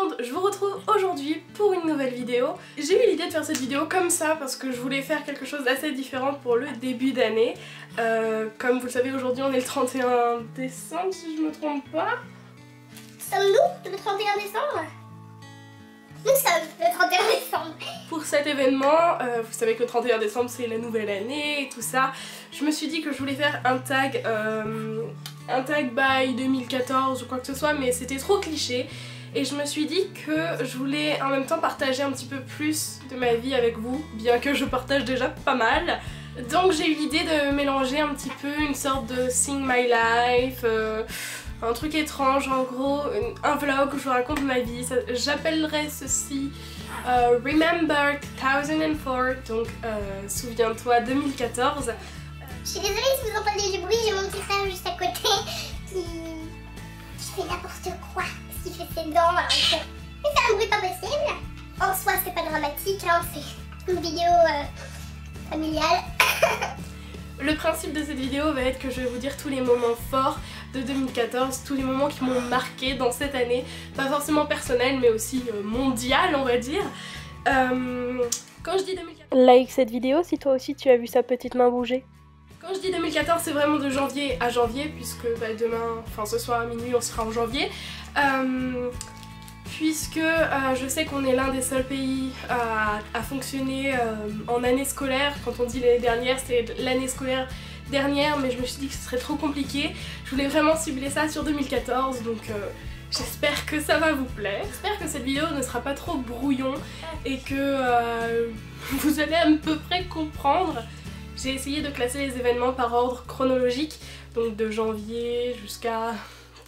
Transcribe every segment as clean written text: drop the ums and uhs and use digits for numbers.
monde, je vous retrouve aujourd'hui pour une nouvelle vidéo. J'ai eu l'idée de faire cette vidéo comme ça parce que je voulais faire quelque chose d'assez différent pour le début d'année. Comme vous le savez, aujourd'hui on est le 31 décembre si je me trompe pas. Sommes-nous le 31 décembre? Nous sommes le 31 décembre. Pour cet événement, vous savez que le 31 décembre c'est la nouvelle année et tout ça, je me suis dit que je voulais faire un tag by 2014 ou quoi que ce soit, mais c'était trop cliché. Et je me suis dit que je voulais en même temps partager un petit peu plus de ma vie avec vous, bien que je partage déjà pas mal. Donc j'ai eu l'idée de mélanger un petit peu une sorte de Sing My Life, un truc étrange en gros, un vlog où je vous raconte ma vie. J'appellerais ceci Remember 2004, donc souviens-toi 2014. Je suis désolée si vous entendez du bruit, j'ai mon petit frère juste à côté qui fait n'importe quoi, parce qu'il fait ses dents, alors il fait un bruit pas possible. En soi c'est pas dramatique, hein, c'est une vidéo familiale. Le principe de cette vidéo va être que je vais vous dire tous les moments forts de 2014, tous les moments qui m'ont marqué dans cette année, pas forcément personnelle mais aussi mondiale on va dire. Quand je dis 2014... Like cette vidéo si toi aussi tu as vu sa petite main bouger. Quand je dis 2014 c'est vraiment de janvier à janvier puisque demain, enfin ce soir à minuit on sera en janvier. Puisque je sais qu'on est l'un des seuls pays à fonctionner en année scolaire. Quand on dit l'année dernière, c'est l'année scolaire dernière, mais je me suis dit que ce serait trop compliqué. Je voulais vraiment cibler ça sur 2014, donc j'espère que ça va vous plaire. J'espère que cette vidéo ne sera pas trop brouillon et que vous allez à peu près comprendre. J'ai essayé de classer les événements par ordre chronologique, donc de janvier jusqu'à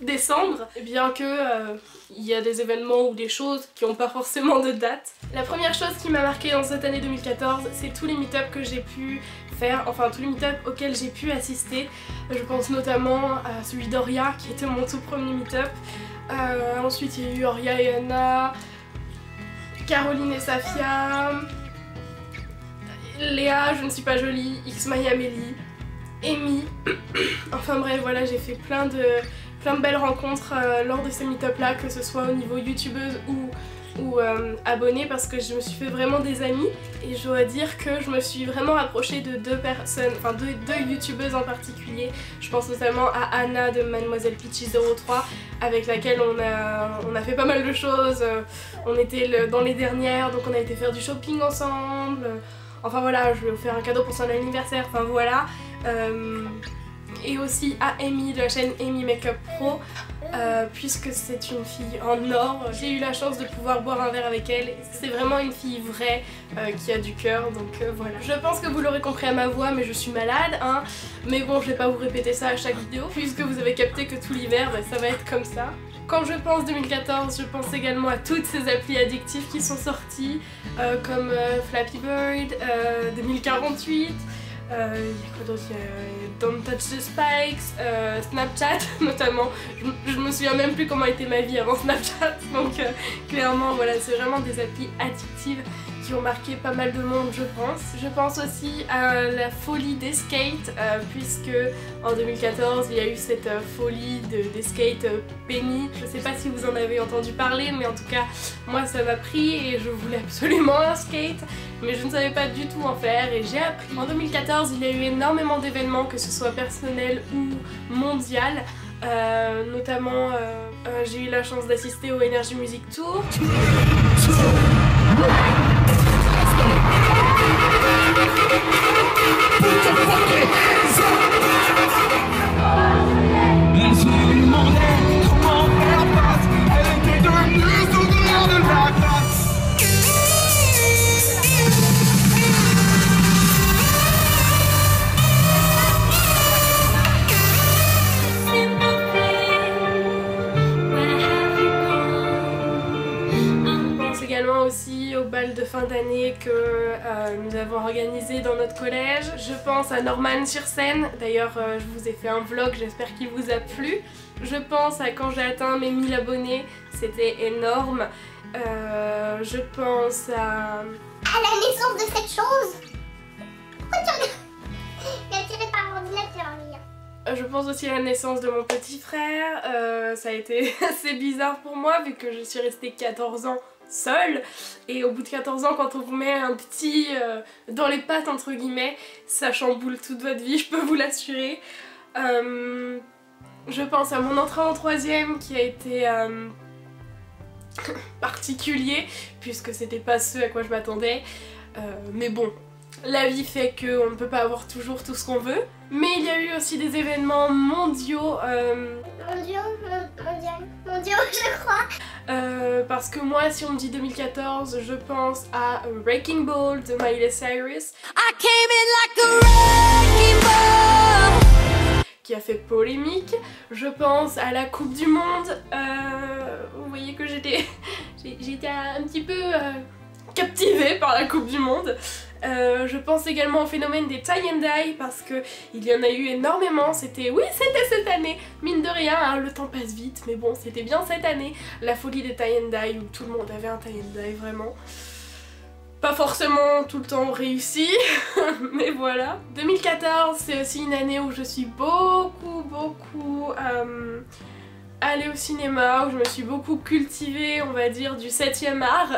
décembre, bien que il y a des événements ou des choses qui n'ont pas forcément de date. La première chose qui m'a marqué dans cette année 2014, c'est tous les meet-up que j'ai pu faire, enfin tous les meet-up auxquels j'ai pu assister. Je pense notamment à celui d'Oria qui était mon tout premier meet-up. Ensuite il y a eu Oria et Anna, Caroline et Safia, Léa, je ne suis pas jolie, X-My Amélie, Amy. Enfin bref, voilà, j'ai fait plein de belles rencontres lors de ces meet-up là, que ce soit au niveau youtubeuse ou abonnée, parce que je me suis fait vraiment des amis et je dois dire que je me suis vraiment rapprochée de deux personnes, enfin deux youtubeuses en particulier. Je pense notamment à Anna de Mademoiselle Peachy 03 avec laquelle on a fait pas mal de choses. On était dans les dernières, donc on a été faire du shopping ensemble. Enfin voilà, je vais vous faire un cadeau pour son anniversaire, enfin voilà. Et aussi à Amy de la chaîne Amy Makeup Pro, puisque c'est une fille en or. J'ai eu la chance de pouvoir boire un verre avec elle. C'est vraiment une fille vraie qui a du cœur, donc voilà. Je pense que vous l'aurez compris à ma voix, mais je suis malade, hein. Mais bon, je vais pas vous répéter ça à chaque vidéo, puisque vous avez capté que tout l'hiver, ça va être comme ça. Quand je pense 2014, je pense également à toutes ces applis addictives qui sont sorties, comme Flappy Bird, 2048. Il y a quoi d'autre? Il y a Don't Touch the Spikes, Snapchat notamment. Je me souviens même plus comment était ma vie avant Snapchat, donc clairement voilà, c'est vraiment des applis addictives qui ont marqué pas mal de monde je pense. Je pense aussi à la folie des skates, puisque en 2014 il y a eu cette folie des skates Penny. Je sais pas si vous en avez entendu parler, mais en tout cas moi ça m'a pris et je voulais absolument un skate, mais je ne savais pas du tout en faire et j'ai appris. En 2014 il y a eu énormément d'événements, que ce soit personnel ou mondial. Notamment j'ai eu la chance d'assister au Energy Music Tour. Aussi au bal de fin d'année que nous avons organisé dans notre collège. Je pense à Norman sur scène, d'ailleurs je vous ai fait un vlog, j'espère qu'il vous a plu. Je pense à quand j'ai atteint mes 1000 abonnés, c'était énorme. Je pense à la naissance de cette chose. Pourquoi tu regardes? Il est attiré par l'ordinateur, lui. Je pense aussi à la naissance de mon petit frère, ça a été assez bizarre pour moi vu que je suis restée 14 ans seule, et au bout de 14 ans quand on vous met un petit dans les pattes entre guillemets, ça chamboule toute votre vie, je peux vous l'assurer. Je pense à mon entrée en troisième qui a été particulier puisque c'était pas ce à quoi je m'attendais, mais bon, la vie fait qu'on ne peut pas avoir toujours tout ce qu'on veut. Mais il y a eu aussi des événements mondiaux. Mondiaux, je crois. Parce que moi, si on me dit 2014, je pense à Wrecking Ball de Miley Cyrus. I came in like a wrecking ball, qui a fait polémique. Je pense à la Coupe du Monde. Vous voyez que j'étais un petit peu captivée par la Coupe du Monde. Je pense également au phénomène des tie and dye parce que il y en a eu énormément, c'était cette année, mine de rien, hein, le temps passe vite, mais bon c'était bien cette année, la folie des tie and dye où tout le monde avait un tie and dye vraiment. Pas forcément tout le temps réussi, mais voilà. 2014 c'est aussi une année où je suis beaucoup allée au cinéma, où je me suis beaucoup cultivée, on va dire, du 7e art,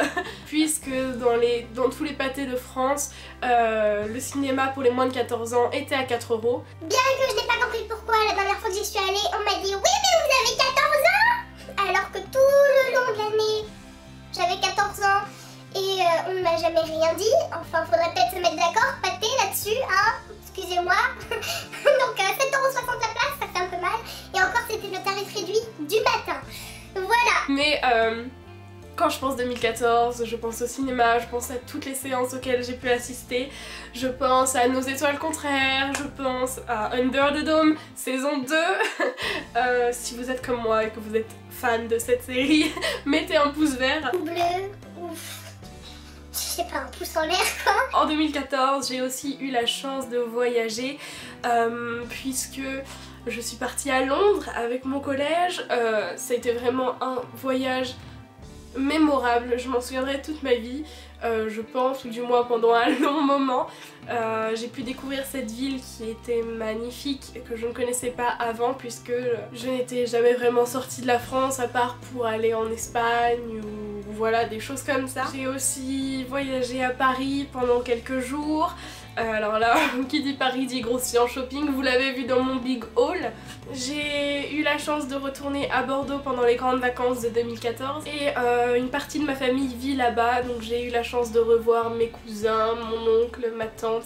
puisque dans tous les pâtés de France, le cinéma pour les moins de 14 ans était à 4 €. Bien que je n'ai pas compris pourquoi, la dernière fois que j'y suis allée, on m'a dit « Oui, mais vous avez 14 ans !» Alors que tout le long de l'année, j'avais 14 ans et on ne m'a jamais rien dit. Enfin, faudrait peut-être se mettre d'accord, pâté là-dessus, hein. Excusez-moi. Donc 7,60 € la place, ça fait un peu mal. Et encore c'était le tarif réduit du matin. Voilà. Mais quand je pense 2014, je pense au cinéma, je pense à toutes les séances auxquelles j'ai pu assister. Je pense à Nos étoiles contraires, je pense à Under the Dome saison 2. Si vous êtes comme moi et que vous êtes fan de cette série, mettez un pouce vert. Bleu, ouf. Je sais pas, un pouce en l'air quoi. En 2014, j'ai aussi eu la chance de voyager puisque je suis partie à Londres avec mon collège. Ça a été vraiment un voyage mémorable, je m'en souviendrai toute ma vie, je pense, ou du moins pendant un long moment. J'ai pu découvrir cette ville qui était magnifique et que je ne connaissais pas avant puisque je n'étais jamais vraiment sortie de la France à part pour aller en Espagne ou voilà, des choses comme ça. J'ai aussi voyagé à Paris pendant quelques jours. Alors là, qui dit Paris dit grossier en shopping, vous l'avez vu dans mon big haul. J'ai eu la chance de retourner à Bordeaux pendant les grandes vacances de 2014 et une partie de ma famille vit là-bas, donc j'ai eu la chance de revoir mes cousins, mon oncle, ma tante,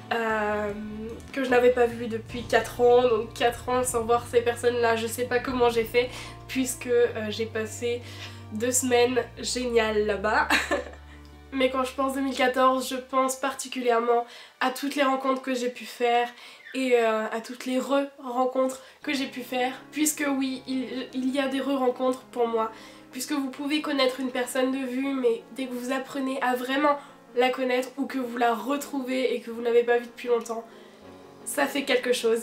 que je n'avais pas vu depuis 4 ans, donc 4 ans sans voir ces personnes-là, je sais pas comment j'ai fait puisque j'ai passé 2 semaines géniales là-bas. Mais quand je pense 2014, je pense particulièrement à toutes les rencontres que j'ai pu faire et à toutes les re-rencontres que j'ai pu faire. Puisque oui, il y a des re-rencontres pour moi. Puisque vous pouvez connaître une personne de vue, mais dès que vous apprenez à vraiment la connaître ou que vous la retrouvez et que vous n'avez pas vue depuis longtemps, ça fait quelque chose.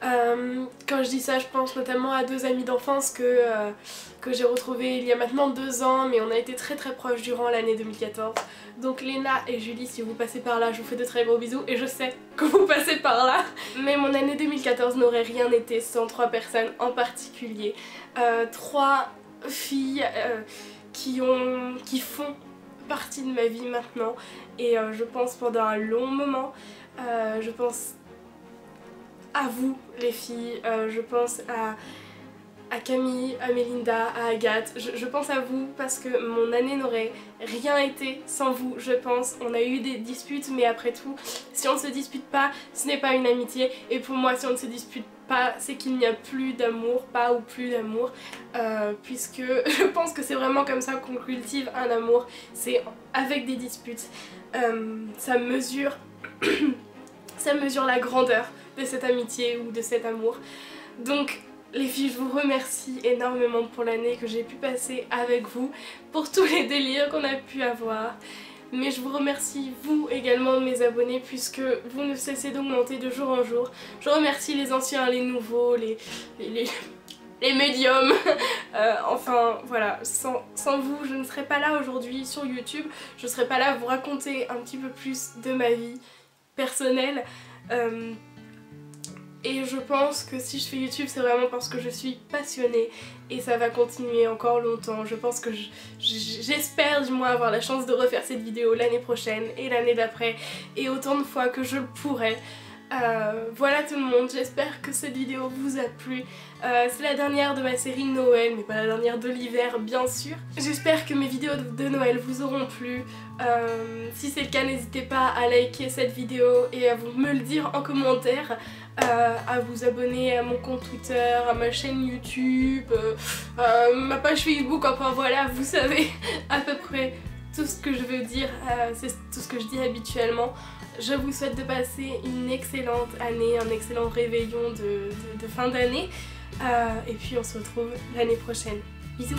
Quand je dis ça, je pense notamment à 2 amies d'enfance que j'ai retrouvées il y a maintenant 2 ans, mais on a été très proches durant l'année 2014. Donc Léna et Julie, si vous passez par là, je vous fais de très gros bisous et je sais que vous passez par là. Mais mon année 2014 n'aurait rien été sans 3 personnes en particulier. 3 filles qui font partie de ma vie maintenant et je pense pendant un long moment. Je pense à vous les filles, je pense à Camille, à Mélinda, à Agathe, je pense à vous parce que mon année n'aurait rien été sans vous, je pense. On a eu des disputes mais après tout, si on ne se dispute pas, ce n'est pas une amitié et pour moi si on ne se dispute pas, c'est qu'il n'y a plus d'amour, pas ou plus d'amour, puisque je pense que c'est vraiment comme ça qu'on cultive un amour, c'est avec des disputes. Ça mesure la grandeur de cette amitié ou de cet amour. Donc les filles, je vous remercie énormément pour l'année que j'ai pu passer avec vous, pour tous les délires qu'on a pu avoir. Mais je vous remercie vous également mes abonnés puisque vous ne cessez d'augmenter de jour en jour. Je remercie les anciens, les nouveaux, les médiums. Enfin voilà, sans vous je ne serais pas là aujourd'hui sur YouTube. Je ne serais pas là à vous raconter un petit peu plus de ma vie personnelle. Et je pense que si je fais YouTube, c'est vraiment parce que je suis passionnée et ça va continuer encore longtemps. Je pense que j'espère du moins avoir la chance de refaire cette vidéo l'année prochaine et l'année d'après et autant de fois que je le pourrai. Voilà tout le monde, j'espère que cette vidéo vous a plu. C'est la dernière de ma série Noël, mais pas la dernière de l'hiver bien sûr. J'espère que mes vidéos de Noël vous auront plu. Si c'est le cas, n'hésitez pas à liker cette vidéo et à me le dire en commentaire. À vous abonner à mon compte Twitter, à ma chaîne YouTube, ma page Facebook, enfin voilà, vous savez à peu près tout ce que je veux dire, c'est tout ce que je dis habituellement. Je vous souhaite de passer une excellente année, un excellent réveillon de fin d'année et puis on se retrouve l'année prochaine. Bisous.